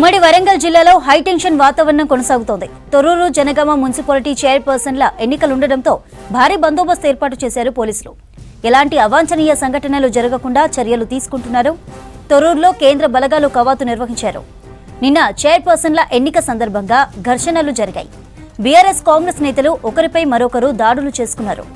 ఉమ్మడి వరంగల్ జిల్లాలో హైటెన్షన్ వాతావరణం కొనసాగుతోంది. తొర్రూరు జనగామ మున్సిపాలిటీ చైర్పర్సన్ల ఎన్నికలుండటంతో భారీ బందోబస్తు ఏర్పాటు చేశారు పోలీసులు. ఎలాంటి అవాంఛనీయ సంఘటనలు జరగకుండా చర్యలు తీసుకుంటున్నారు. తొర్రూరులో కేంద్ర బలగాలు కవాతు నిర్వహించారు. నిన్న చైర్పర్సన్ల ఎన్నిక సందర్భంగా ఘర్షణలు జరిగాయి. బీఆర్ఎస్ కాంగ్రెస్ నేతలు ఒకరిపై మరొకరు దాడులు చేసుకున్నారు.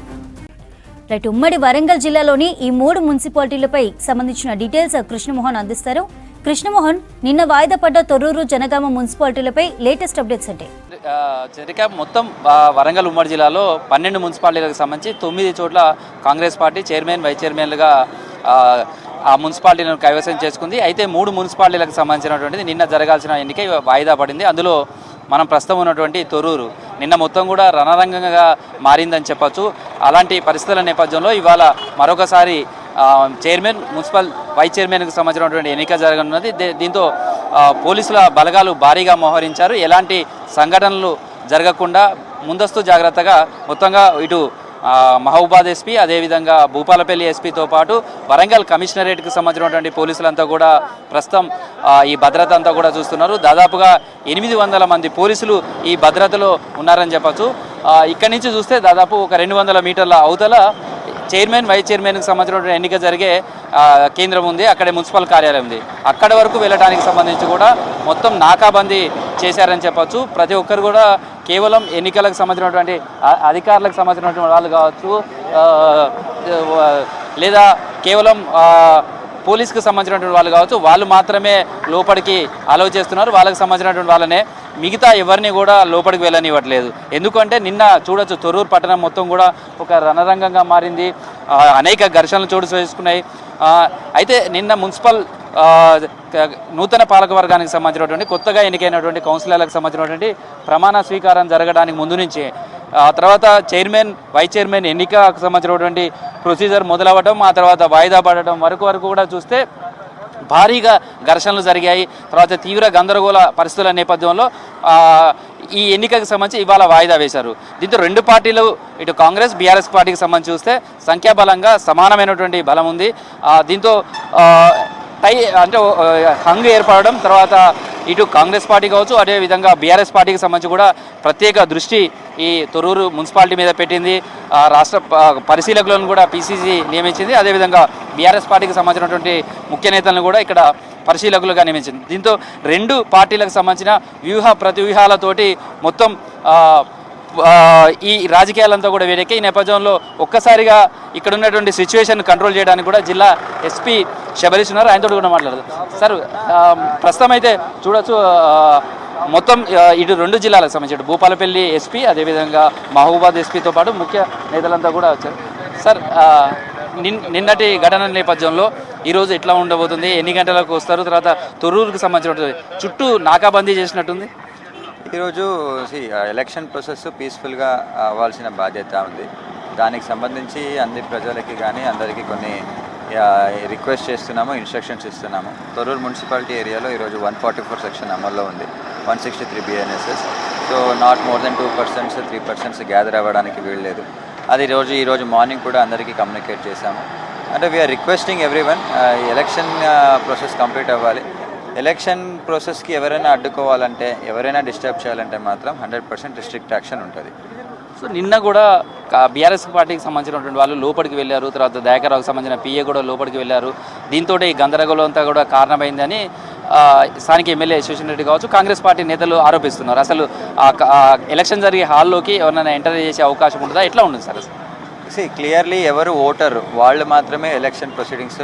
ఉమ్మడి వరంగల్ జిల్లాలోని ఈ 3 మున్సిపాలిటీలపై సంబంధించిన డీటెయిల్స్ కృష్ణమోహన్ అందిస్తారు. కృష్ణమోహన్, నిన్న వాయిదా పడ్డ తొర్రూరు జనగామ మున్సిపాలిటీలపై లేటెస్ట్ అప్డేట్స్ అంటే మొత్తం వరంగల్ ఉమ్మడి జిల్లాలో 12 మున్సిపాలిటీలకు సంబంధించి 9 చోట్ల కాంగ్రెస్ పార్టీ చైర్మన్ వైస్ చైర్మన్లుగా ఆ మున్సిపాలిటీలను కైవసం చేసుకుంది. అయితే 3 మున్సిపాలిటీలకు సంబంధించినటువంటిది నిన్న జరగాల్సిన ఎన్నిక వాయిదా పడింది. అందులో మనం ప్రస్తుతం ఉన్నటువంటి తొర్రూరు నిన్న మొత్తం కూడా రణరంగంగా మారిందని చెప్పచ్చు. అలాంటి పరిస్థితుల నేపథ్యంలో ఇవాళ మరొకసారి చైర్మన్ మున్సిపల్ వైస్ చైర్మన్కి సంబంధించినటువంటి ఎన్నిక జరగనున్నది. దీంతో పోలీసుల బలగాలు భారీగా మోహరించారు. ఎలాంటి సంఘటనలు జరగకుండా ముందస్తు జాగ్రత్తగా మొత్తంగా ఇటు మహబూబాద్ ఎస్పీ, అదేవిధంగా భూపాలపల్లి ఎస్పీతో పాటు వరంగల్ కమిషనరేట్కి సంబంధించినటువంటి పోలీసులంతా కూడా ప్రస్తుతం ఈ భద్రత అంతా కూడా చూస్తున్నారు. దాదాపుగా 800 మంది పోలీసులు ఈ భద్రతలో ఉన్నారని చెప్పచ్చు. ఇక్కడి నుంచి చూస్తే దాదాపు ఒక 200 మీటర్ల అవతల చైర్మన్ వైస్ చైర్మన్కి సంబంధించినటువంటి ఎన్నిక జరిగే కేంద్రం ఉంది. అక్కడే మున్సిపల్ కార్యాలయం ఉంది. అక్కడ వరకు వెళ్ళడానికి సంబంధించి కూడా మొత్తం నాకాబందీ చేశారని చెప్పచ్చు. ప్రతి ఒక్కరు కూడా కేవలం ఎన్నికలకు సంబంధించినటువంటి అధికారులకు సంబంధించినటువంటి వాళ్ళు కావచ్చు, లేదా కేవలం పోలీస్కి సంబంధించినటువంటి వాళ్ళు కావచ్చు, వాళ్ళు మాత్రమే లోపలికి అలౌ చేస్తున్నారు. వాళ్ళకి సంబంధించినటువంటి వాళ్ళనే, మిగతా ఎవరిని కూడా లోపలికి వెళ్ళనివ్వట్లేదు. ఎందుకంటే నిన్న చూడొచ్చు, తొర్రూరు పట్టణం మొత్తం కూడా ఒక రణరంగంగా మారింది. అనేక ఘర్షణలు చోటు చేసుకున్నాయి. అయితే నిన్న మున్సిపల్ నూతన పాలక వర్గానికి సంబంధించినటువంటి కొత్తగా ఎన్నికైనటువంటి కౌన్సిలర్లకు సంబంధించినటువంటి ప్రమాణ స్వీకారం జరగడానికి ముందు నుంచి తర్వాత చైర్మన్ వైస్ చైర్మన్ ఎన్నికకు సంబంధించినటువంటి ప్రొసీజర్ మొదలవ్వడం, ఆ తర్వాత వాయిదా పడడం వరకు కూడా చూస్తే భారీగా ఘర్షణలు జరిగాయి. తర్వాత తీవ్ర గందరగోళ పరిస్థితుల నేపథ్యంలో ఈ ఎన్నికకు సంబంధించి ఇవాళ వాయిదా వేశారు. దీంతో 2 పార్టీలు, ఇటు కాంగ్రెస్ బీఆర్ఎస్ పార్టీకి సంబంధించి చూస్తే సంఖ్యాబలంగా సమానమైనటువంటి బలం ఉంది. దీంతో అంటే హంగ్ ఏర్పడడం, తర్వాత ఇటు కాంగ్రెస్ పార్టీ కావచ్చు, అదేవిధంగా బీఆర్ఎస్ పార్టీకి సంబంధించి కూడా ప్రత్యేక దృష్టి ఈ తొర్రూరు మున్సిపాలిటీ మీద పెట్టింది. రాష్ట్ర పరిశీలకులను కూడా పీసీసీ నియమించింది. అదేవిధంగా బీఆర్ఎస్ పార్టీకి సంబంధించినటువంటి ముఖ్య నేతలను కూడా ఇక్కడ పరిశీలకులుగా నియమించింది. దీంతో 2 పార్టీలకు సంబంధించిన ప్రతివ్యూహాలతోటి మొత్తం ఈ రాజకీయాలంతా కూడా వేడెక్కి ఈ నేపథ్యంలో ఒక్కసారిగా ఇక్కడ ఉన్నటువంటి సిచ్యువేషన్ కంట్రోల్ చేయడానికి కూడా జిల్లా ఎస్పీ శబరీష్ ఉన్నారు. ఆయనతో కూడా మాట్లాడదు. సార్, ప్రస్తుతం అయితే చూడొచ్చు, మొత్తం ఇటు 2 జిల్లాలకు సంబంధించి భూపాలపల్లి ఎస్పీ, అదేవిధంగా మహబూబాద్ ఎస్పీతో పాటు ముఖ్య నేతలంతా కూడా వచ్చారు. సార్, నిన్నటి ఘటన నేపథ్యంలో ఈరోజు ఎట్లా ఉండబోతుంది? ఎన్ని గంటలకు వస్తారు? తర్వాత తొర్రూరుకు సంబంధించిన చుట్టూ నాకాబందీ చేసినట్టుంది. ఈరోజు ఎలక్షన్ ప్రాసెస్ పీస్ఫుల్గా అవ్వాల్సిన బాధ్యత ఉంది. దానికి సంబంధించి అన్ని ప్రజలకి కానీ అందరికీ కొన్ని రిక్వెస్ట్ చేస్తున్నాము, ఇన్స్ట్రక్షన్స్ ఇస్తున్నాము. తొర్రూరు మున్సిపాలిటీ ఏరియాలో ఈరోజు 144 సెక్షన్ అమల్లో ఉంది, 163 BNSS. So not more than 2%, 3% gather అవ్వడానికి వీల్లేదు. అది ఈరోజు మార్నింగ్ కూడా అందరికీ కమ్యూనికేట్ చేశాము. అంటే we are requesting everyone, election process complete అవ్వాలి. ఎలక్షన్ ప్రాసెస్కి ఎవరైనా అడ్డుకోవాలంటే, ఎవరైనా డిస్టర్బ్ చేయాలంటే మాత్రం 100% స్ట్రిక్ట్ యాక్షన్ ఉంటుంది. సో నిన్న కూడా బీఆర్ఎస్ పార్టీకి సంబంధించినటువంటి వాళ్ళు లోపలికి వెళ్ళారు. తర్వాత దయాకర్రావుకి సంబంధించిన PA కూడా లోపలికి వెళ్ళారు. దీంతో ఈ గందరగోళం అంతా కూడా కారణమైందని స్థానిక ఎమ్మెల్యే యశ్వంత్ రెడ్డి కావచ్చు, కాంగ్రెస్ పార్టీ నేతలు ఆరోపిస్తున్నారు. అసలు ఎలక్షన్ జరిగే హాల్లోకి ఎవరైనా ఎంటర్ చేసే అవకాశం ఉంటుందా? ఎట్లా ఉంటుంది సార్? క్లియర్లీ ఎవరు ఓటరు వాళ్ళు మాత్రమే ఎలక్షన్ ప్రొసీడింగ్స్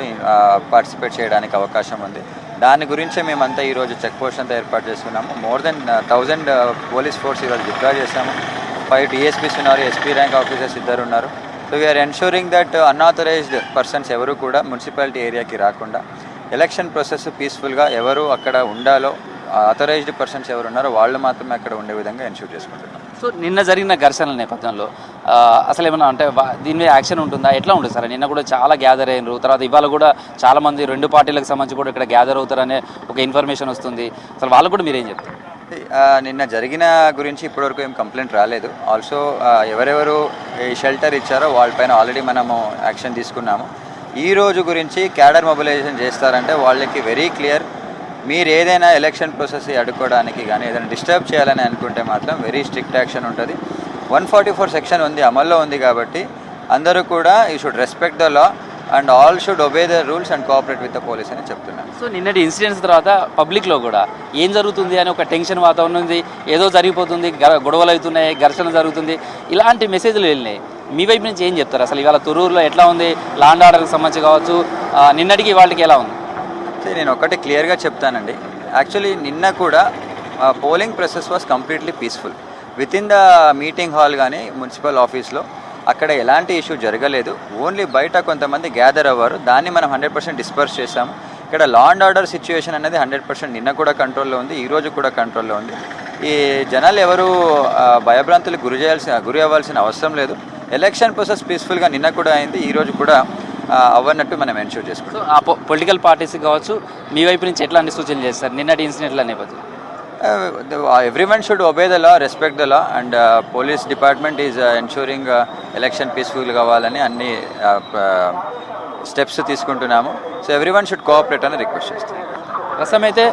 పార్టిసిపేట్ చేయడానికి అవకాశం ఉంది. దాని గురించే మేమంతా ఈరోజు చెక్ పోస్ట్ అంతా ఏర్పాటు చేసుకున్నాము. మోర్ దెన్ 1000 పోలీస్ ఫోర్స్ ఈరోజు డిప్లాయ్ చేశాము. 5 DSPs ఉన్నారు, SP ర్యాంక్ ఆఫీసర్స్ 2 ఉన్నారు. So we are ensuring that unauthorised persons ఎవరు కూడా మున్సిపాలిటీ ఏరియాకి రాకుండా ఎలక్షన్ ప్రాసెస్ పీస్ఫుల్గా ఎవరు అక్కడ ఉండాలో, ఆథరైజ్డ్ పర్సన్స్ ఎవరు ఉన్నారో వాళ్ళు మాత్రమే అక్కడ ఉండే విధంగా ఎన్షూర్ చేసుకుంటున్నాం. సో నిన్న జరిగిన ఘర్షణల నేపథ్యంలో అసలు ఏమన్నా అంటే దీని మీద యాక్షన్ ఉంటుందా? ఎట్లా ఉంటుంది సార్? నిన్న కూడా చాలా గ్యాదర్ అయ్యారు. తర్వాత ఇవాళ కూడా చాలామంది 2 పార్టీలకు సంబంధించి కూడా ఇక్కడ గ్యాదర్ అవుతారనే ఒక ఇన్ఫర్మేషన్ వస్తుంది. అసలు వాళ్ళు కూడా మీరేం చెప్తారు? నిన్న జరిగిన గురించి ఇప్పటివరకు ఏం కంప్లైంట్ రాలేదు. ఆల్సో ఎవరెవరు ఈ షెల్టర్ ఇచ్చారో వాళ్ళపైన ఆల్రెడీ మనము యాక్షన్ తీసుకున్నాము. ఈ రోజు గురించి క్యాడర్ మొబిలైజేషన్ చేస్తారంటే వాళ్ళకి వెరీ క్లియర్ మీరు ఏదైనా ఎలక్షన్ ప్రాసెస్ అడ్డుకోవడానికి కానీ ఏదైనా డిస్టర్బ్ చేయాలని అనుకుంటే మాత్రం వెరీ స్ట్రిక్ట్ యాక్షన్ ఉంటుంది. 144 సెక్షన్ ఉంది, అమల్లో ఉంది. కాబట్టి అందరూ కూడా you should respect the law and all should obey the rules and cooperate with the police అని చెప్తున్నాను. సో నిన్నటి ఇన్సిడెంట్స్ తర్వాత పబ్లిక్లో కూడా ఏం జరుగుతుంది అని ఒక టెన్షన్ వాతావరణం ఉంది, ఏదో జరిగిపోతుంది, గొడవలు అవుతున్నాయి, ఘర్షణ జరుగుతుంది, ఇలాంటి మెసేజ్లు వెళ్ళినాయి. మీ వైపు నుంచి ఏం చెప్తారు? అసలు ఇవాళ తొర్రూరులో ఎట్లా ఉంది, లాండ్ ఆర్డర్కి సంబంధించి కావచ్చు, నిన్నటికి వాళ్ళకి ఎలా ఉంది? నేను ఒకటి క్లియర్గా చెప్తానండి. యాక్చువల్లీ నిన్న కూడా polling process was completely peaceful with in the meeting hall కానీ మున్సిపల్ ఆఫీస్లో. అక్కడ ఎలాంటి ఇష్యూ జరగలేదు. ఓన్లీ బయట కొంతమంది గ్యాదర్ అవ్వారు, దాన్ని మనం 100% డిస్పర్స్ చేసాము. ఇక్కడ లా అండ్ ఆర్డర్ సిచ్యువేషన్ అనేది 100% నిన్న కూడా కంట్రోల్లో ఉంది, ఈరోజు కూడా కంట్రోల్లో ఉంది. ఈ జనాలు ఎవరు భయభ్రాంతులకు గురి అవ్వాల్సిన అవసరం లేదు. ఎలక్షన్ ప్రాసెస్ పీస్ఫుల్గా నిన్న కూడా అయింది, ఈరోజు కూడా అవ్వనట్టు మనం ఎన్ష్యూర్ చేసుకుంటాం. ఆ పొలిటికల్ పార్టీస్ కావచ్చు, మీ వైపు నుంచి ఎట్లాంటి సూచనలు చేస్తారు నిన్నటి ఇన్సిడెంట్ల నేపథ్యం? Everyone should obey the law, respect the law, and police department is ensuring election peaceful కావాలని అన్ని స్టెప్స్ తీసుకుంటున్నాము. సో ఎవ్రీవన్ షుడ్ కోఆపరేట్ అని రిక్వెస్ట్ చేస్తాం. ప్రస్తుతం అయితే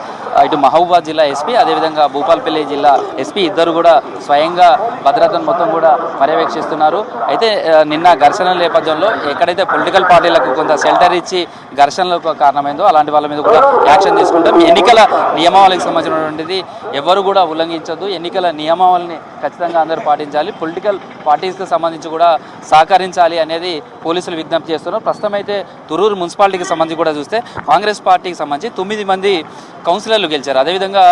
ఇటు మహబూబాద్ జిల్లా ఎస్పీ, అదేవిధంగా భూపాలపల్లి జిల్లా ఎస్పీ ఇద్దరు కూడా స్వయంగా భద్రతను మొత్తం కూడా పర్యవేక్షిస్తున్నారు. అయితే నిన్న ఘర్షణల నేపథ్యంలో ఎక్కడైతే పొలిటికల్ పార్టీలకు కొంత షెల్టర్ ఇచ్చి ఘర్షణలకు కారణమైందో అలాంటి వాళ్ళ మీద కూడా యాక్షన్ తీసుకుంటాం. ఎన్నికల నియమావళికి సంబంధించినటువంటిది ఎవరు కూడా ఉల్లంఘించద్దు, ఎన్నికల నియమావళిని ఖచ్చితంగా అందరూ పాటించాలి, పొలిటికల్ పార్టీస్కి సంబంధించి కూడా సహకరించాలి అనేది పోలీసులు విజ్ఞప్తి చేస్తున్నారు. ప్రస్తుతం అయితే తొర్రూరు మున్సిపాలిటీకి సంబంధించి కూడా చూస్తే కాంగ్రెస్ పార్టీకి సంబంధించి 9 మంది కౌన్సిలర్లు గెలిచారు. అదేవిధంగా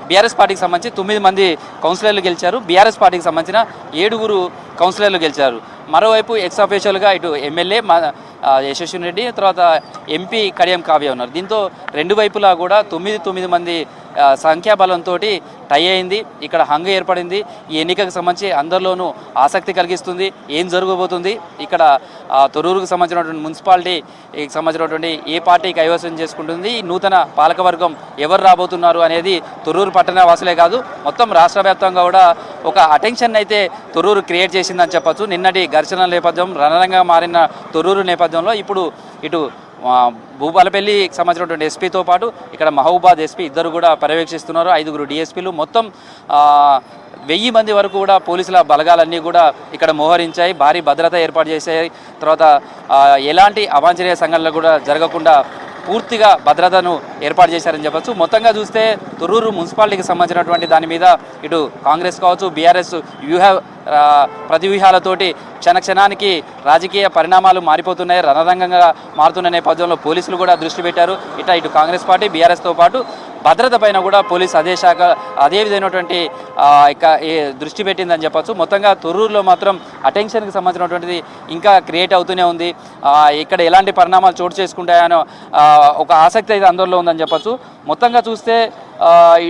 బీఆర్ఎస్ పార్టీకి సంబంధించి 9 మంది కౌన్సిలర్లు గెలిచారు. బీఆర్ఎస్ పార్టీకి సంబంధించిన 7 కౌన్సిలర్లు గెలిచారు. మరోవైపు ఎక్స్ అఫీషియల్గా ఇటు ఎమ్మెల్యే యశస్విని రెడ్డి, తర్వాత ఎంపీ కడియం కావ్య ఉన్నారు. దీంతో రెండు వైపులా కూడా 9 మంది సంఖ్యాబలంతో టై అయింది. ఇక్కడ హంగు ఏర్పడింది. ఈ ఎన్నికకు సంబంధించి అందరిలోనూ ఆసక్తి కలిగిస్తుంది. ఏం జరగబోతుంది, ఇక్కడ తొర్రూరుకు సంబంధించినటువంటి మున్సిపాలిటీకి సంబంధించినటువంటి ఏ పార్టీ కైవసం చేసుకుంటుంది, ఈ నూతన పాలకవర్గం ఎవరు రాబోతున్నారు అనేది తొర్రూరు పట్టణ వాసులే కాదు మొత్తం రాష్ట్ర వ్యాప్తంగా కూడా ఒక అటెన్షన్ అయితే తొర్రూరు క్రియేట్ చేసిందని చెప్పచ్చు. నిన్నటి ఘర్షణ నేపథ్యం, రణరంగా మారిన తొర్రూరు నేపథ్యంలో ఇప్పుడు ఇటు భూపాలపల్లికి సంబంధించినటువంటి ఎస్పీతో పాటు ఇక్కడ మహబూబాద్ ఎస్పీ ఇద్దరు కూడా పర్యవేక్షిస్తున్నారు. 5 డిఎస్పీలు, మొత్తం 1000 మంది వరకు కూడా పోలీసుల బలగాలన్నీ కూడా ఇక్కడ మోహరించాయి, భారీ భద్రత ఏర్పాటు చేశాయి. తర్వాత ఎలాంటి అవాంఛనీయ సంఘటనలు కూడా జరగకుండా పూర్తిగా భద్రతను ఏర్పాటు చేశారని చెప్పచ్చు. మొత్తంగా చూస్తే తొర్రూరు మున్సిపాలిటీకి సంబంధించినటువంటి దాని మీద ఇటు కాంగ్రెస్ కావచ్చు, బీఆర్ఎస్ ప్రతివ్యూహాలతోటి క్షణానికి రాజకీయ పరిణామాలు మారిపోతున్నాయి, రణరంగంగా మారుతున్న నేపథ్యంలో పోలీసులు కూడా దృష్టి పెట్టారు. ఇటు కాంగ్రెస్ పార్టీ, బీఆర్ఎస్తో పాటు భద్రత పైన కూడా పోలీస్ అదే విధమైనటువంటి దృష్టి పెట్టిందని చెప్పచ్చు. మొత్తంగా తొర్రూరులో మాత్రం అటెన్షన్కి సంబంధించినటువంటిది ఇంకా క్రియేట్ అవుతూనే ఉంది. ఇక్కడ ఎలాంటి పరిణామాలు చోటు చేసుకుంటాయనో ఒక ఆసక్తి అయితే అందరిలో ఉందని చెప్పచ్చు. మొత్తంగా చూస్తే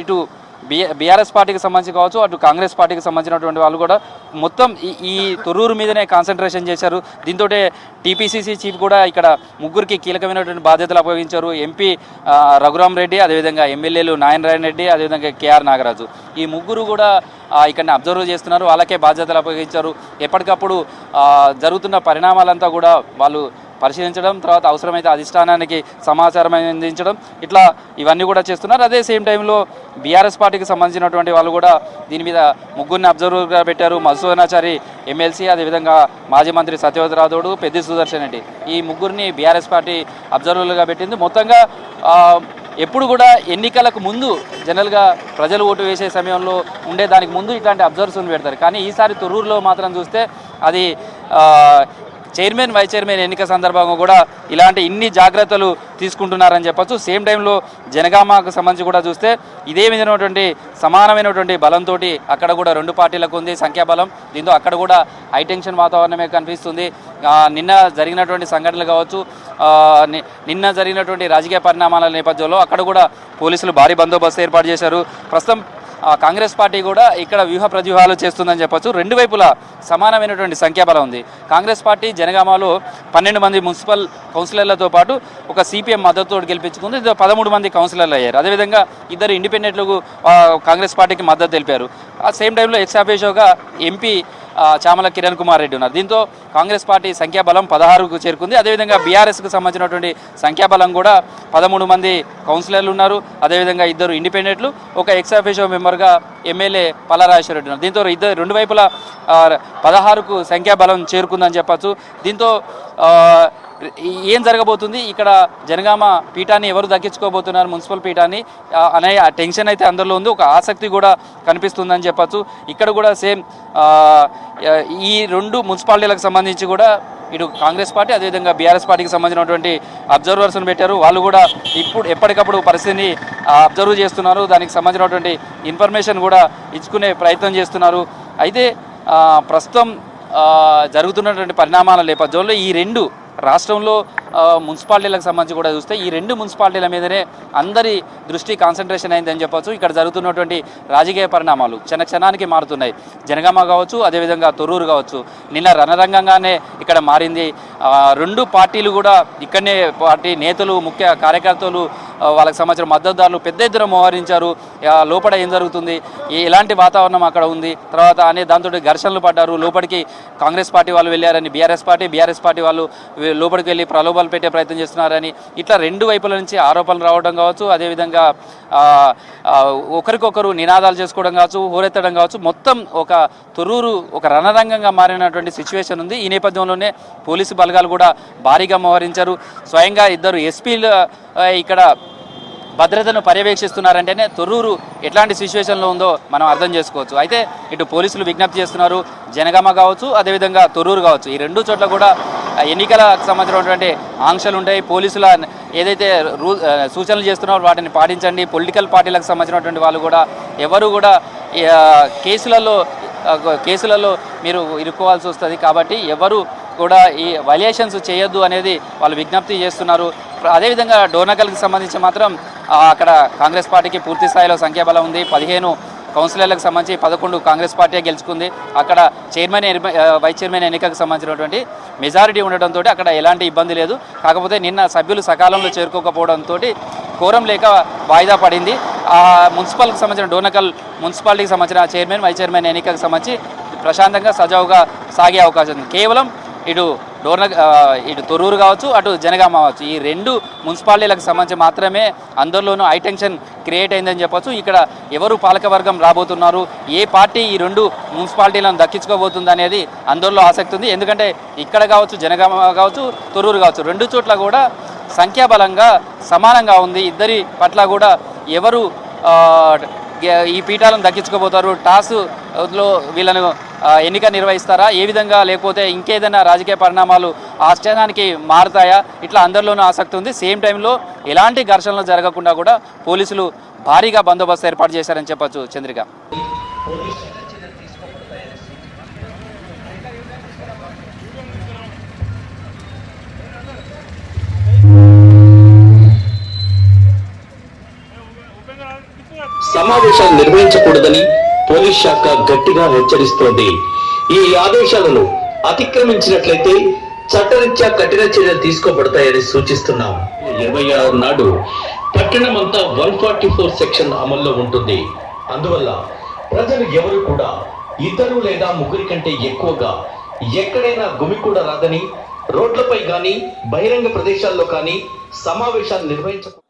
ఇటు బీఆర్ఎస్ పార్టీకి సంబంధించి కావచ్చు, అటు కాంగ్రెస్ పార్టీకి సంబంధించినటువంటి వాళ్ళు కూడా మొత్తం ఈ తొర్రూరు మీదనే కాన్సన్ట్రేషన్ చేశారు. దీంతో టీపీసీసీ చీఫ్ కూడా ఇక్కడ 3 కీలకమైనటువంటి బాధ్యతలు అప్పగించారు. ఎంపీ రఘురామ్ రెడ్డి, అదేవిధంగా ఎమ్మెల్యేలు నారాయణ రెడ్డి, అదేవిధంగా కేఆర్ నాగరాజు, ఈ 3 కూడా ఇక్కడ అబ్జర్వ్ చేస్తున్నారు. వాళ్ళకే బాధ్యతలు అప్పగించారు. ఎప్పటికప్పుడు జరుగుతున్న పరిణామాలంతా కూడా వాళ్ళు పరిశీలించడం, తర్వాత అవసరమైతే అధిష్టానానికి సమాచారం అందించడం, ఇట్లా ఇవన్నీ కూడా చేస్తున్నారు. అదే సేమ్ టైంలో బీఆర్ఎస్ పార్టీకి సంబంధించినటువంటి వాళ్ళు కూడా దీని మీద 3 అబ్జర్వర్గా పెట్టారు. మధుసూదనాచారి ఎమ్మెల్సీ, అదేవిధంగా మాజీ మంత్రి సత్యవతి రాథోడ్, పెద్ది సుదర్శన్ రెడ్డి, ఈ 3 బీఆర్ఎస్ పార్టీ అబ్జర్వర్లుగా పెట్టింది. మొత్తంగా ఎప్పుడు కూడా ఎన్నికలకు ముందు జనరల్గా ప్రజలు ఓటు వేసే సమయంలో దానికి ముందు ఇట్లాంటి అబ్జర్వర్స్ని పెడతారు. కానీ ఈసారి తొర్రూరులో మాత్రం చూస్తే అది చైర్మన్, వైస్ చైర్మన్ ఎన్నిక సందర్భంగా కూడా ఇన్ని జాగ్రత్తలు తీసుకుంటున్నారని చెప్పచ్చు. సేమ్ టైంలో జనగామకు సంబంధించి కూడా చూస్తే ఇదే విధమైనటువంటి సమానమైనటువంటి బలంతో అక్కడ కూడా 2 పార్టీలకు ఉంది సంఖ్యాబలం. దీంతో అక్కడ కూడా హైటెన్షన్ వాతావరణమే కనిపిస్తుంది. నిన్న జరిగినటువంటి సంఘటనలు కావచ్చు, నిన్న జరిగినటువంటి రాజకీయ పరిణామాల నేపథ్యంలో అక్కడ కూడా పోలీసులు భారీ బందోబస్తు ఏర్పాటు చేశారు. ప్రస్తుతం కాంగ్రెస్ పార్టీ కూడా ఇక్కడ వ్యూహ ప్రతివ్యూహాలు చేస్తుందని చెప్పచ్చు. 2 వైపులా సమానమైనటువంటి సంఖ్యాబలం ఉంది. కాంగ్రెస్ పార్టీ జనగామలో 12 మంది మున్సిపల్ కౌన్సిలర్లతో పాటు ఒక సిపిఎం మద్దతుతో గెలిపించుకుంది. 13 మంది కౌన్సిలర్లు అయ్యారు. అదేవిధంగా 2 ఇండిపెండెంట్లకు కాంగ్రెస్ పార్టీకి మద్దతు తెలిపారు. ఆ సేమ్ టైంలో ఎక్స్ అఫీషియోగా ఎంపీ చామల కిరణ్ కుమార్ రెడ్డి ఉన్నారు. దీంతో కాంగ్రెస్ పార్టీ సంఖ్యాబలం 16కు చేరుకుంది. అదేవిధంగా బీఆర్ఎస్కు సంబంధించినటువంటి సంఖ్యాబలం కూడా 13 మంది కౌన్సిలర్లు ఉన్నారు. అదేవిధంగా 2 ఇండిపెండెంట్లు, ఒక ఎక్స్ అఫీషియో మెంబర్గా ఎమ్మెల్యే పల్లారాజేశ్వర రెడ్డి ఉన్నారు. దీంతో రెండు వైపులా 16కు సంఖ్యాబలం చేరుకుందని చెప్పచ్చు. దీంతో ఏం జరగబోతుంది, ఇక్కడ జనగామ పీఠాన్ని ఎవరు దక్కించుకోబోతున్నారు, మున్సిపల్ పీఠాన్ని అనే టెన్షన్ అయితే అందరిలో ఉంది. ఒక ఆసక్తి కూడా కనిపిస్తుందని చెప్పచ్చు. ఇక్కడ కూడా సేమ్ ఈ 2 మున్సిపాలిటీలకు సంబంధించి కూడా ఇటు కాంగ్రెస్ పార్టీ అదేవిధంగా బీఆర్ఎస్ పార్టీకి సంబంధించినటువంటి అబ్జర్వర్స్ని పెట్టారు. వాళ్ళు కూడా ఎప్పటికప్పుడు పరిస్థితిని అబ్జర్వ్ చేస్తున్నారు. దానికి సంబంధించినటువంటి ఇన్ఫర్మేషన్ కూడా ఇచ్చుకునే ప్రయత్నం చేస్తున్నారు. అయితే ప్రస్తుతం జరుగుతున్నటువంటి పరిణామాల నేపథ్యంలో ఈ 2 రాష్ట్రంలో మున్సిపాలిటీలకు సంబంధించి కూడా చూస్తే ఈ 2 మున్సిపాలిటీల మీదనే అందరి దృష్టి కాన్సన్ట్రేషన్ అయిందని చెప్పవచ్చు. ఇక్కడ జరుగుతున్నటువంటి రాజకీయ పరిణామాలు క్షణానికి మారుతున్నాయి. జనగామ కావచ్చు, అదేవిధంగా తొర్రూరు కావచ్చు, నిన్న రణరంగంగానే ఇక్కడ మారింది. 2 పార్టీలు కూడా ఇక్కడనే పార్టీ నేతలు, ముఖ్య కార్యకర్తలు, వాళ్ళకి సంబంధించిన మద్దతుదారులు పెద్ద ఎత్తున మోహరించారు. లోపల ఏం జరుగుతుంది, ఎలాంటి వాతావరణం అక్కడ ఉంది, తర్వాత అనే దాంతో ఘర్షణలు పడ్డారు. లోపలికి కాంగ్రెస్ పార్టీ వాళ్ళు వెళ్ళారని బీఆర్ఎస్ పార్టీ వాళ్ళు లోపలికి వెళ్ళి ప్రలోభాలు పెట్టే ప్రయత్నం చేస్తున్నారని ఇట్లా 2 వైపుల నుంచి ఆరోపణలు రావడం కావచ్చు, అదేవిధంగా ఒకరికొకరు నినాదాలు చేసుకోవడం కావచ్చు, హోరెత్తడం కావచ్చు, మొత్తం ఒక తొర్రూరు ఒక రణరంగంగా మారినటువంటి సిచ్యువేషన్ ఉంది. ఈ నేపథ్యంలోనే పోలీసు బలగాలు కూడా భారీగా మోహరించారు. స్వయంగా 2 ఎస్పీలు ఇక్కడ భద్రతను పర్యవేక్షిస్తున్నారంటేనే తొర్రూరు ఎట్లాంటి సిచ్యువేషన్లో ఉందో మనం అర్థం చేసుకోవచ్చు. అయితే ఇటు పోలీసులు విజ్ఞప్తి చేస్తున్నారు, జనగామ కావచ్చు, అదేవిధంగా తొర్రూరు కావచ్చు, ఈ 2 చోట్ల కూడా ఎన్నికలకు సంబంధించినటువంటి ఆంక్షలు ఉంటాయి. పోలీసుల ఏదైతే సూచనలు చేస్తున్నారో వాటిని పాటించండి. పొలిటికల్ పార్టీలకు సంబంధించినటువంటి వాళ్ళు కూడా ఎవరు కూడా కేసులలో మీరు ఇరుక్కోవాల్సి వస్తుంది. కాబట్టి ఎవరు కూడా ఈ వైలేషన్స్ చేయొద్దు అనేది వాళ్ళు విజ్ఞప్తి చేస్తున్నారు. అదేవిధంగా డోర్నకల్కి సంబంధించి మాత్రం అక్కడ కాంగ్రెస్ పార్టీకి పూర్తి స్థాయిలో సంఖ్యాబలం ఉంది. 15 కౌన్సిలర్లకు సంబంధించి 11 కాంగ్రెస్ పార్టీ గెలుచుకుంది. అక్కడ వైస్ చైర్మన్ ఎన్నికకు సంబంధించినటువంటి మెజారిటీ ఉండడంతో అక్కడ ఎలాంటి ఇబ్బంది లేదు. కాకపోతే నిన్న సభ్యులు సకాలంలో చేరుకోకపోవడంతో కోరం లేక వాయిదా పడింది. మున్సిపల్కి సంబంధించిన డోర్నకల్ మున్సిపాలిటీకి సంబంధించిన చైర్మన్ వైస్ చైర్మన్ ఎన్నికకు సంబంధించి ప్రశాంతంగా సజావుగా సాగే అవకాశం ఉంది. కేవలం ఇటు తొర్రూరు కావచ్చు, అటు జనగామ కావచ్చు, ఈ 2 మున్సిపాలిటీలకు సంబంధించి మాత్రమే అందరిలోనూ హై టెన్షన్ క్రియేట్ అయిందని చెప్పొచ్చు. ఇక్కడ ఎవరు పాలకవర్గం రాబోతున్నారు, ఏ పార్టీ ఈ 2 మున్సిపాలిటీలను దక్కించుకోబోతుంది అనేది అందరిలో ఆసక్తి ఉంది. ఎందుకంటే ఇక్కడ కావచ్చు, జనగామ కావచ్చు, తొర్రూరు కావచ్చు, 2 చోట్ల కూడా సంఖ్యాబలంగా సమానంగా ఉంది. ఇద్దరి పట్ల కూడా ఎవరు ఈ పీఠాలను దక్కించుకోబోతారు, టాస్లో వీళ్ళను ఎన్నిక నిర్వహిస్తారా, ఏ విధంగా, లేకపోతే ఇంకేదైనా రాజకీయ పరిణామాలు ఆ క్షణానికి మారుతాయా, ఇట్లా అందరిలోనూ ఆసక్తి ఉంది. సేమ్ టైంలో ఎలాంటి ఘర్షణలు జరగకుండా కూడా పోలీసులు భారీగా బందోబస్తు ఏర్పాటు చేశారని చెప్పొచ్చు. చంద్రిక. సమావేశాలు నిర్వహించకూడదని పోలీస్ శాఖ గట్టిగా హెచ్చరిస్తోంది. ఈ ఆదేశాలను అతిక్రమించినట్లయితే చట్టరీత్యా కఠిన చర్యలు తీసుకోబడతాయని సూచిస్తున్నాం. 26 నాడు పట్టణమంతా 144 సెక్షన్ అమల్లో ఉంటుంది. అందువల్ల ప్రజలు ఎవరు కూడా 2 లేదా 3 కంటే ఎక్కువగా ఎక్కడైనా గుమికూడ రాదని, రోడ్లపై కానీ బహిరంగ ప్రదేశాల్లో కానీ సమావేశాలు నిర్వహించకూడదు.